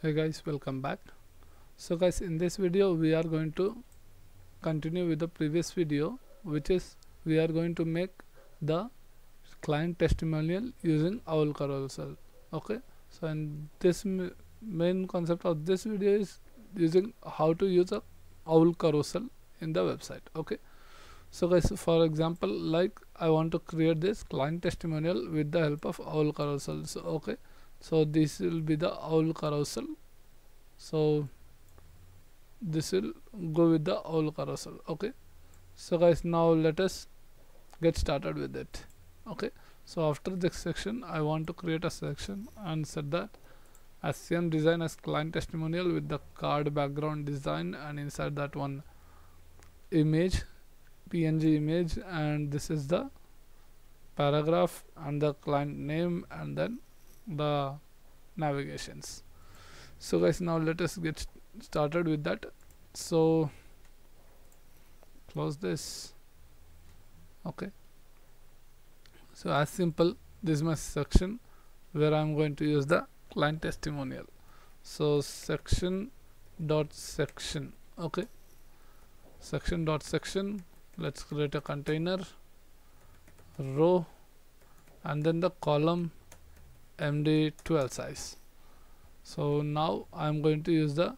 Hey guys, welcome back. So guys, in this video we are going to continue with the previous video, which is we are going to make the client testimonial using Owl Carousel. Okay, so and this main concept of this video is using how to use a Owl Carousel in the website. Okay, so guys, for example, like I want to create this client testimonial with the help of Owl Carousel. So okay, so this will be the Owl Carousel. So this will go with the Owl Carousel. Okay, so guys, now let us get started with it. Okay, so after this section I want to create a section and set that as same design as client testimonial with the card background design, and inside that one image, PNG image, and this is the paragraph and the client name and then the navigations. So guys, now let us get started with that. So close this. Okay, so as simple, this is my section where I'm going to use the client testimonial. So section dot section. Okay, section dot section, let's create a container, row, and then the column MD12 size. So now I'm going to use the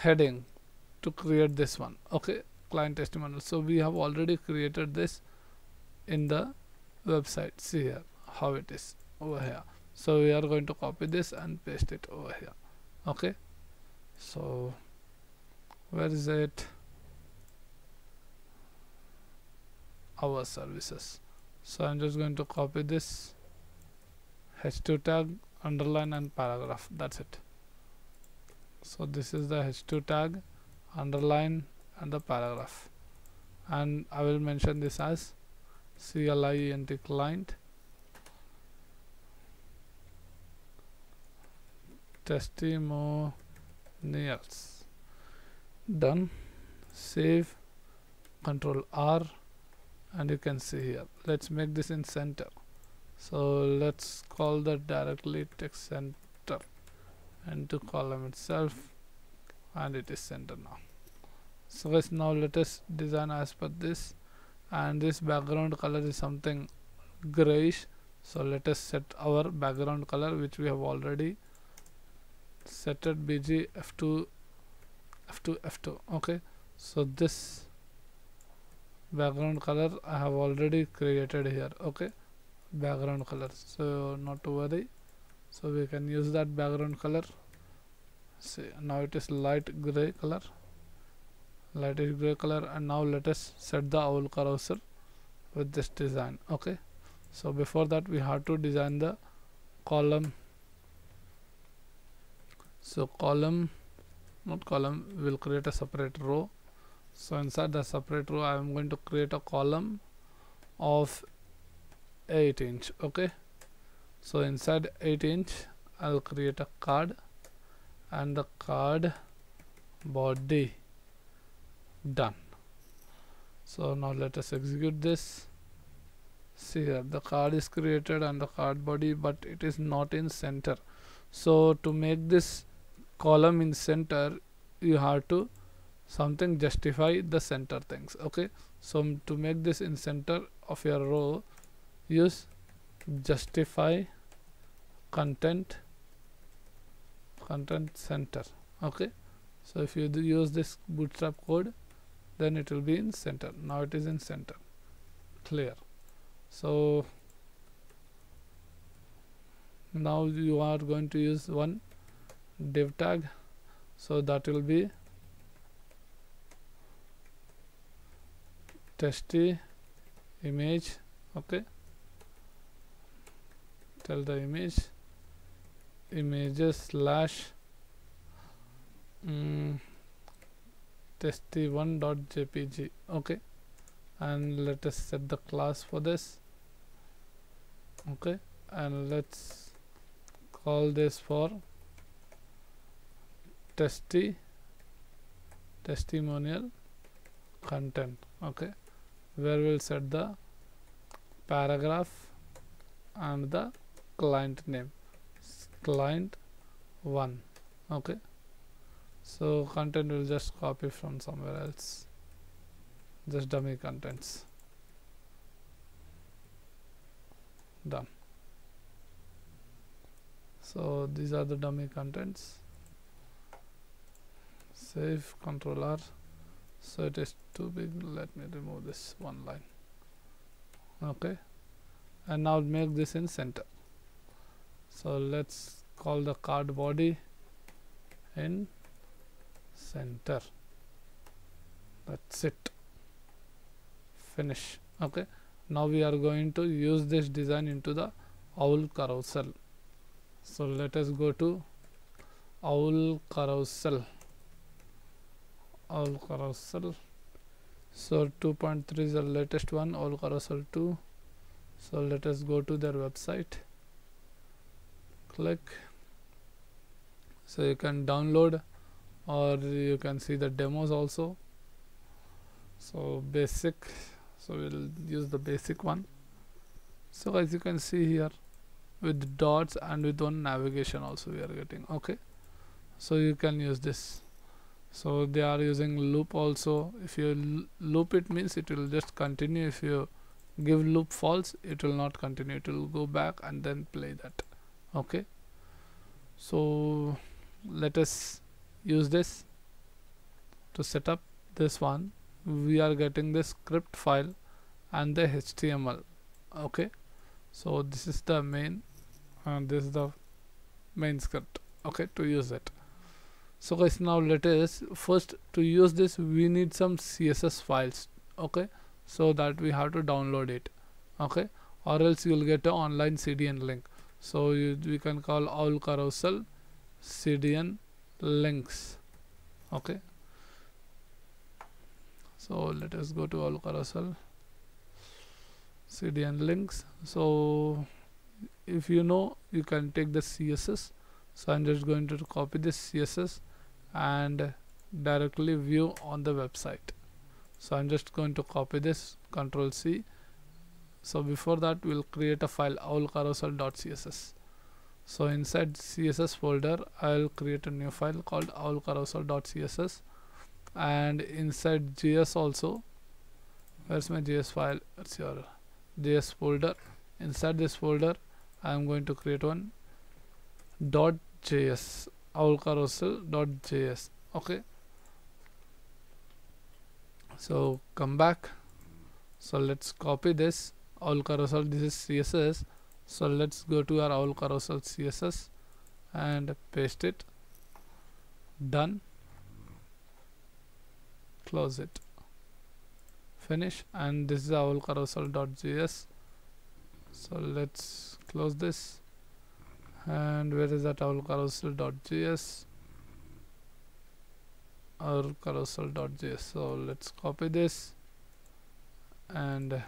heading to create this one. Okay, client testimonial. So we have already created this in the website. See here how it is over here. So we are going to copy this and paste it over here. Okay, so where is it? Our services. So I'm just going to copy this h2 tag, underline, and paragraph. That's it. So this is the h2 tag, underline, and the paragraph, and I will mention this as CLIENT client testimonials. Done. Save, Control R, and you can see here. Let's make this in center. So let's call that directly text center and to column itself, and it is center now. So guys, now let us design as per this, and this background color is something grayish. So let us set our background color, which we have already set at BG F2 F2 F2. Okay, so this background color I have already created here. Okay, background color, so not to worry. So we can use that background color. See, now it is light gray color, lightish gray color, and now let us set the Owl Carousel with this design. Okay, so before that we have to design the column. So column, not column, we will create a separate row. So inside the separate row I am going to create a column of 8 inch. Okay, so inside 8 inch I'll create a card and the card body. Done. So now let us execute this. See here, the card is created and the card body, but it is not in center. So to make this column in center, you have to something justify the center things. Okay, so to make this in center of your row, use justify content center. Okay, so if you use this bootstrap code, then it will be in center. Now it is in center. Clear. So now you are going to use one div tag, so that will be testy image. Okay, tell the image images slash testy1.jpg. okay, and let us set the class for this. Okay, and let's call this for testimonial content. Okay, where we'll set the paragraph and the client name. client 1. Okay, so content will just copy from somewhere else, just dummy contents. Done. So these are the dummy contents. Save, Control R. So it is too big, let me remove this one line. Okay, and now make this in center. So let's call the card body in center. That's it. Finish. Okay, now we are going to use this design into the Owl Carousel. So let us go to Owl Carousel. Owl Carousel. So 2.3 is the latest one, Owl Carousel 2. So let us go to their website. Click. So you can download, or you can see the demos also. So basic, so we'll use the basic one. So as you can see here, with dots and with one navigation also we are getting. Okay, so you can use this. So they are using loop also. If you loop, it means it will just continue. If you give loop false, it will not continue, it will go back and then play that. Okay, so let us use this to set up this one. We are getting the script file and the HTML. Okay, so this is the main, and this is the main script. Okay, to use it. So guys, now let us first, to use this we need some CSS files. Okay, so that we have to download it. Okay, or else you will get an online CDN link. So we can call Owl Carousel CDN links. Okay, so let us go to Owl Carousel CDN links. So if you know, you can take the CSS. So I'm just going to copy this CSS and directly view on the website. So I'm just going to copy this, Control C. So before that we'll create a file, owlcarousel.css. So inside CSS folder I'll create a new file called owlcarousel.css, and inside JS also, where's my JS file, it's your JS folder. Inside this folder I'm going to create one .js, owlcarousel.js. okay, so come back. So let's copy this Owl Carousel, this is CSS. So let's go to our Owl Carousel CSS and paste it. Done. Close it. Finish. And this is Owl Carousel.js. So let's close this. And where is that Owl Carousel.js? Owl Carousel.js. So let's copy this and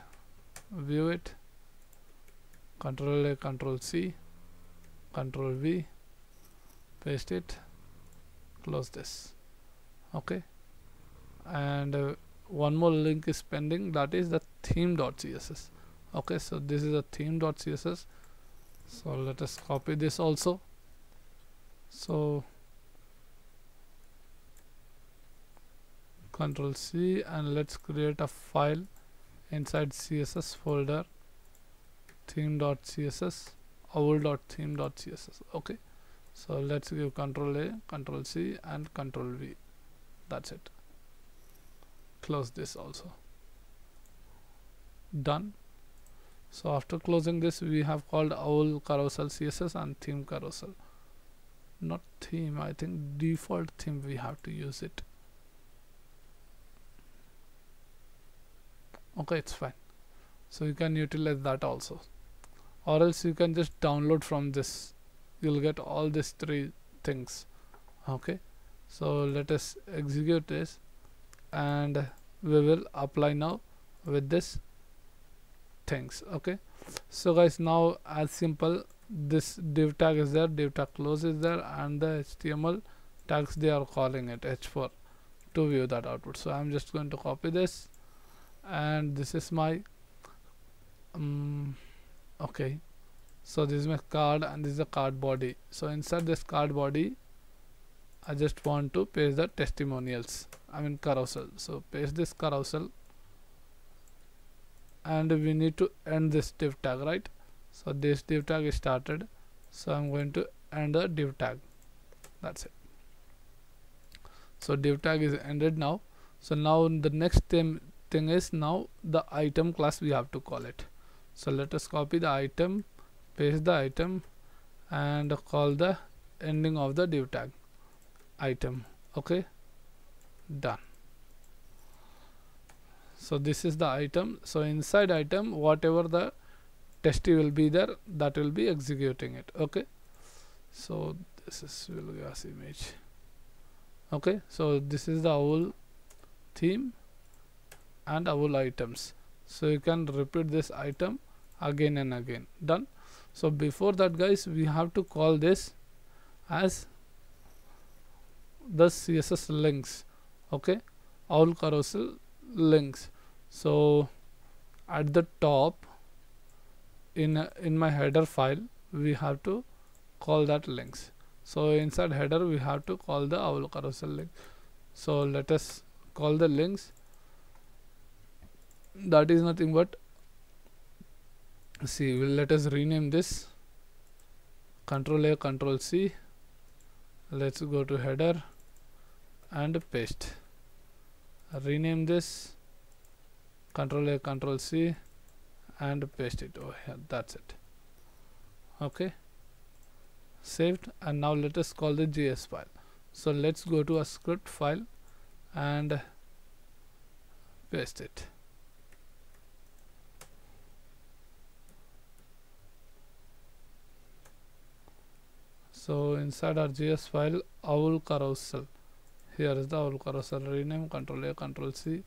view it. Control A, Control C, Control V, paste it, close this. Okay, and one more link is pending, that is the theme.css. okay, so this is a theme.css. so let us copy this also. So Control C, and let's create a file inside CSS folder, theme.css, owl.theme.css. okay, so let's give Control A, Control C and Control V. That's it. Close this also. Done. So after closing this, we have called Owl Carousel CSS and theme carousel. Not theme, I think default theme we have to use it. Okay, it's fine. So you can utilize that also, or else you can just download from this. You'll get all these three things. Okay, so let us execute this and we will apply now with this things. Okay, so guys, now as simple, this div tag is there, div tag close is there, and the HTML tags, they are calling it h4 to view that output. So I'm just going to copy this, and this is my okay, So this is my card and this is the card body. So inside this card body I just want to paste the testimonials, carousel. So paste this carousel, and we need to end this div tag, right? So this div tag is started, so I'm going to end the div tag. That's it. So div tag is ended now. So now the next thing is now the item class we have to call it. So let us copy the item, paste the item, and call the ending of the div tag item. Okay, done. So this is the item. So inside item, whatever the testy will be there, that will be executing it. Okay, so this is will give us image. Okay, so this is the owl theme and owl items. So you can repeat this item again and again. Done. So before that, guys, we have to call this as the CSS links. Okay, Owl Carousel links. So at the top in my header file we have to call that links. So inside header we have to call the Owl Carousel link. So let us call the links. That is nothing but, see, let us rename this. Control A, Control C. Let's go to header and paste. Rename this. Control A, Control C, and paste it over here. That's it. Okay, saved. And now let us call the JS file. So let's go to a script file and paste it. So inside our JS file, Owl Carousel, here is the Owl Carousel. Rename, Control A, Control C,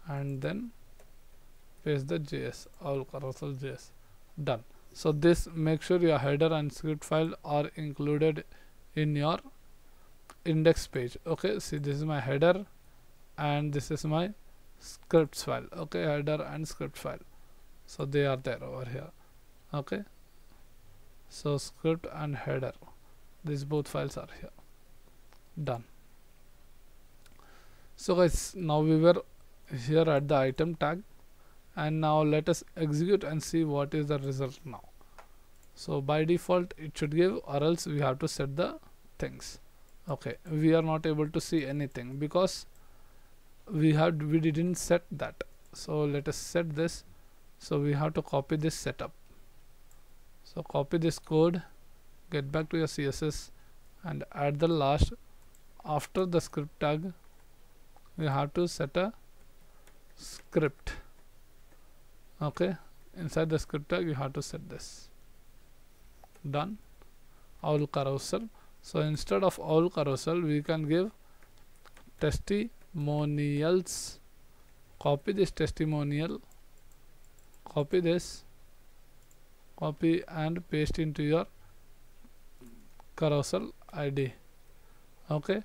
and then paste the JS, Owl Carousel JS. Done. So this, make sure your header and script file are included in your index page. Okay, see, this is my header and this is my scripts file. Okay, header and script file, so they are there over here. Okay, so script and header, these both files are here. Done. So guys, now we were here at the item tag, and now let us execute and see what is the result now. So by default it should give, or else we have to set the things. Okay, we are not able to see anything because we didn't set that. So let us set this. So we have to copy this setup. So copy this code, get back to your CSS, and at the last, after the script tag, we have to set a script. Okay, inside the script tag you have to set this. Done. Owl Carousel. So instead of Owl Carousel we can give testimonials. Copy this testimonial, copy this, copy and paste into your carousel ID. Okay,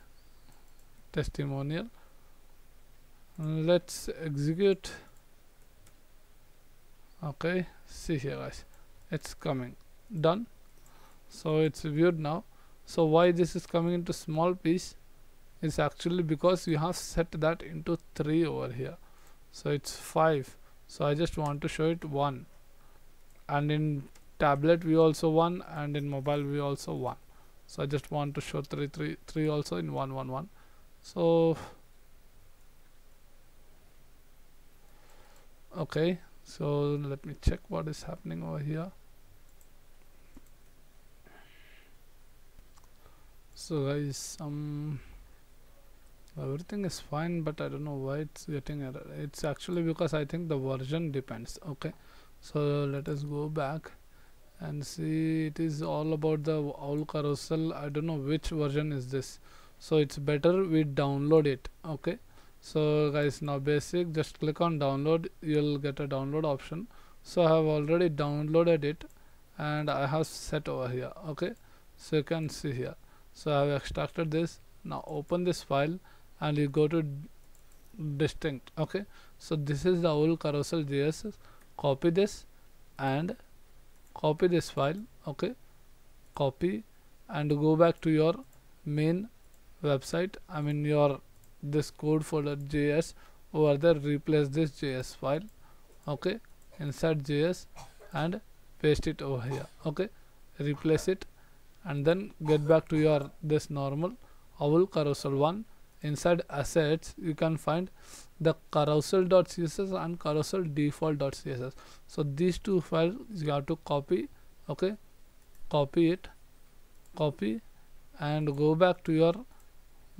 testimonial. Let's execute. Okay, see here guys, it's coming. Done. So it's viewed now. So why this is coming into small piece is actually because you have set that into 3 over here. So it's 5. So I just want to show it 1, and in tablet we also 1, and in mobile we also 1. So I just want to show 3 also in 1 1 1. So okay, so let me check what is happening over here. So guys, everything is fine, but I don't know why it's getting error. It's actually because I think the version depends. Okay, so let us go back and see. It is all about the Owl Carousel. I don't know which version is this, so it's better we download it. Okay, so guys, now basic, just click on download, you'll get a download option. So I have already downloaded it and I have set over here. Okay, so you can see here. So I have extracted this. Now open this file and you go to distinct. Okay, so this is the Owl Carousel JS. Copy this and copy this file, okay, copy, and go back to your main website, I mean your this code folder JS. Over there replace this JS file, okay, insert JS and paste it over here, okay, replace it, and then get back to your this normal Owl Carousel 1. Inside assets you can find the carousel.css and carousel default.css. so these two files you have to copy, okay, copy it, copy, and go back to your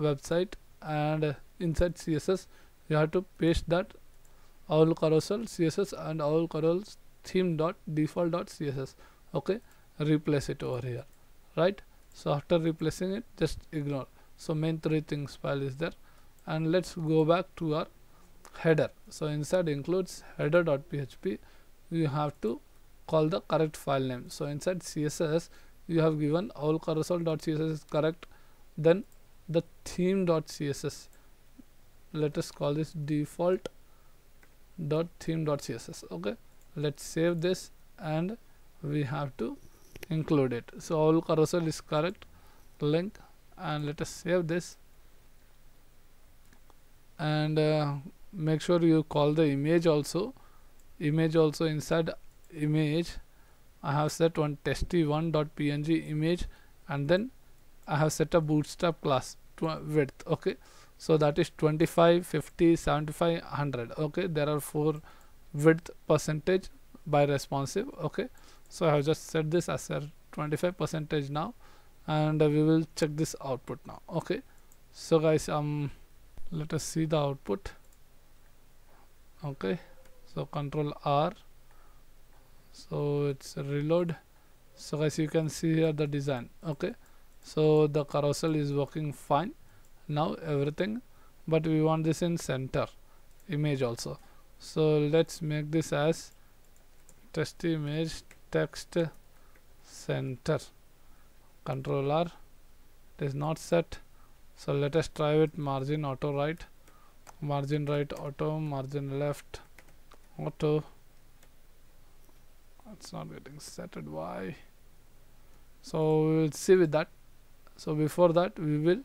website, and inside CSS you have to paste that Owl Carousel CSS and Owl Carousel theme.default.css, okay, replace it over here, right? So after replacing it, just ignore. So main three things file is there, and let's go back to our header. So inside includes header.php, you have to call the correct file name. So inside CSS you have given Owl Carousel.css is correct, then the theme.css, let us call this default.theme.css, okay. Let's save this and we have to include it. So Owl Carousel is correct link, and let us save this, and make sure you call the image also. Inside image I have set one testy1.png image, and then I have set a bootstrap class width, okay. So that is 25, 50, 75, 100, okay. There are 4 width percentage by responsive, okay. So I have just set this as a 25% now, and we will check this output now, okay. So guys, let us see the output, okay. So Control R, so it's a reload. So guys, you can see here the design, okay. So the carousel is working fine now, everything, but we want this in center image also. So let's make this as test image text center. Control R, it is not set. So let us try with margin auto right, margin right auto, margin left auto. It's not getting setted, why? So we will see with that. So before that we will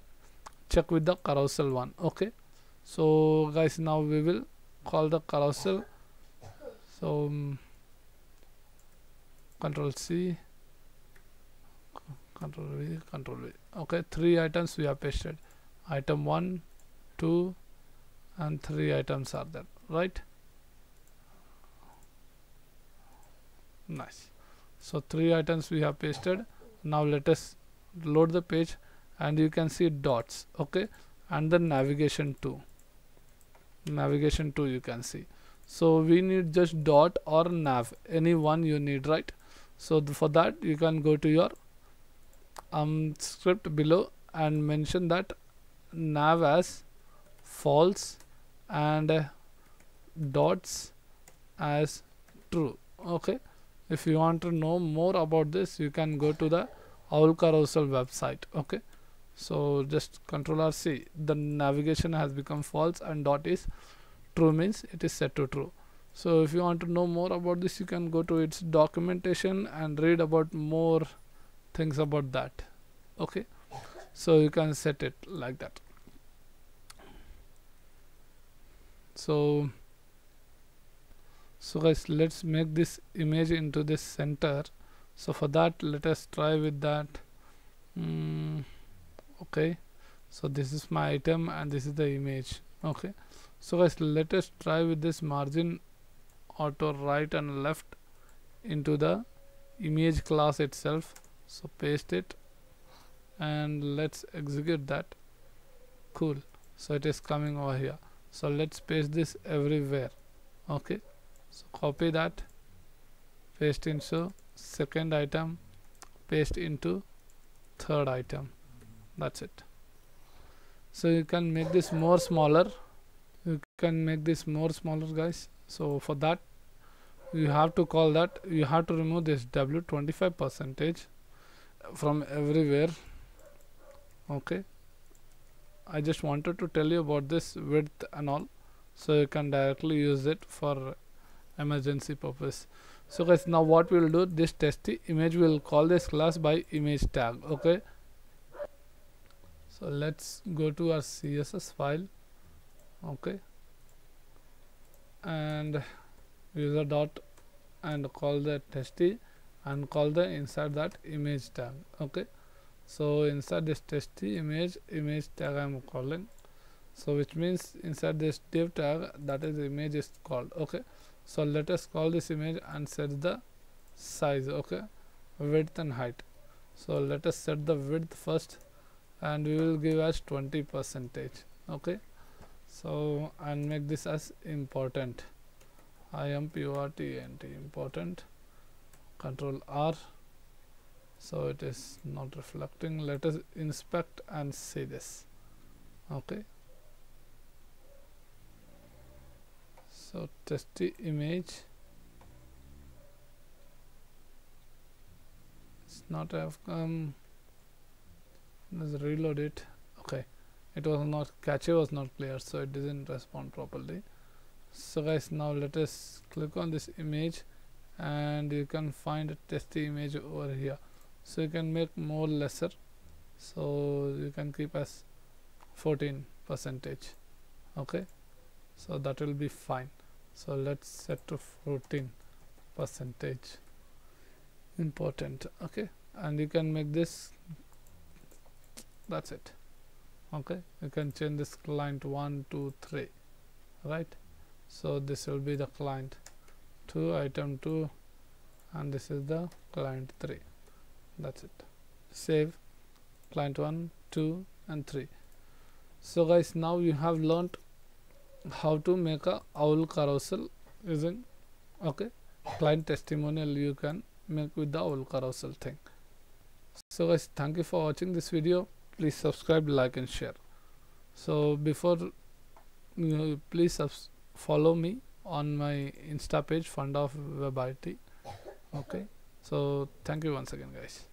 check with the carousel one, okay. So guys, now we will call the carousel. So Control C, Control V, Control V, okay. 3 items we have pasted, item 1, 2 and 3 items are there, right? Nice. So 3 items we have pasted. Now let us load the page, and you can see dots, okay, and the navigation 2 you can see. So we need just dot or nav, any one you need, right? So for that you can go to your script below and mention that nav as false and dots as true, okay. If you want to know more about this, you can go to the Owl Carousel website, okay. So just Control R, C, the navigation has become false and dot is true, means it is set to true. So if you want to know more about this, you can go to its documentation and read about more things about that, okay. So you can set it like that. So guys, let's make this image into this center. So for that, let us try with that. Okay, so this is my item and this is the image, okay. So guys, let us try with this margin auto right and left into the image class itself. So paste it and let's execute that. Cool. So it is coming over here. So let's paste this everywhere, okay. So copy that, paste into second item, paste into third item. That's it. So you can make this more smaller. Guys. So for that you have to call that, you have to remove this W25% from everywhere, okay. I just wanted to tell you about this width and all, so you can directly use it for emergency purpose. So guys, now what we will do, this testy image will call this class by image tag. Okay, so let's go to our CSS file. Okay, and user dot and call the testy and call the inside that image tag. Okay, so inside this testy image tag I am calling, so which means inside this div tag that is image is called. Okay, so let us call this image and set the size. Okay, width and height. So let us set the width first and we will give as 20%. Okay, so and make this as important, important, control R, so it is not reflecting. Let us inspect and see this. Okay, so testy image, it's not have come. Let's reload it. Okay, it was not, cache was not clear, so it didn't respond properly. So guys, now let us click on this image and you can find a testy image over here. So you can make more lesser, so you can keep as 14%. Okay, so that will be fine. So let's set to 14%, important. Okay, and you can make this, that's it. Okay, you can change this client 1 2 3, right? So this will be the client 2, item 2, and this is the client 3. That's it. Save client 1 2 and 3. So guys, now you have learned how to make a Owl Carousel using, okay, client testimonial you can make with the Owl Carousel thing. So guys, thank you for watching this video. Please subscribe, like and share. So before please follow me on my Insta page, Fund of Web IT. Okay, so thank you once again guys.